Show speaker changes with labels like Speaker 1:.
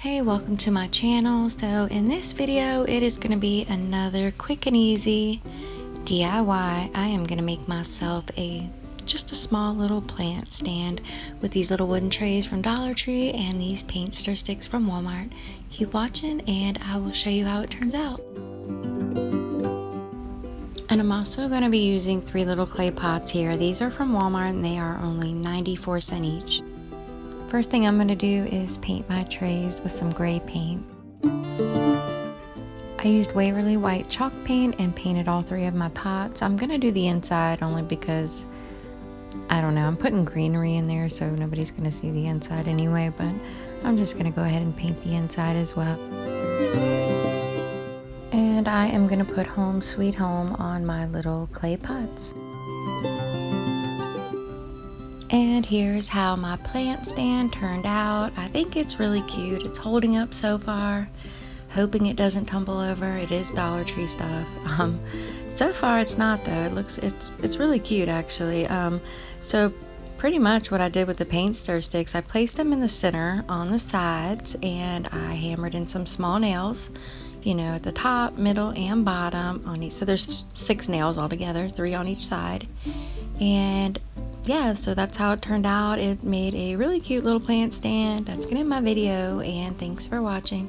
Speaker 1: Hey, welcome to my channel. So in this video, it is going to be another quick and easy DIY. I am going to make myself just a small little plant stand with these little wooden trays from Dollar Tree and these paint stir sticks from Walmart. Keep watching and I will show you how it turns out. And I'm also going to be using 3 little clay pots here. These are from Walmart and they are only 94 cents each. First thing I'm going to do is paint my trays with some gray paint. I used Waverly White chalk paint and painted all 3 of my pots. I'm going to do the inside only because, I don't know, I'm putting greenery in there so nobody's going to see the inside anyway, but I'm just going to go ahead and paint the inside as well. And I am going to put Home Sweet Home on my little clay pots. And here's how my plant stand turned out. I think it's really cute. It's holding up so far. Hoping it doesn't tumble over. It is Dollar Tree stuff. So far it's not though. It's really cute actually. So pretty much what I did with the paint stir sticks, I placed them in the center on the sides and I hammered in some small nails, you know, at the top, middle, and bottom on each. So there's 6 nails altogether, 3 on each side. And yeah, so that's how it turned out. It made a really cute little plant stand. That's gonna end my video, and thanks for watching.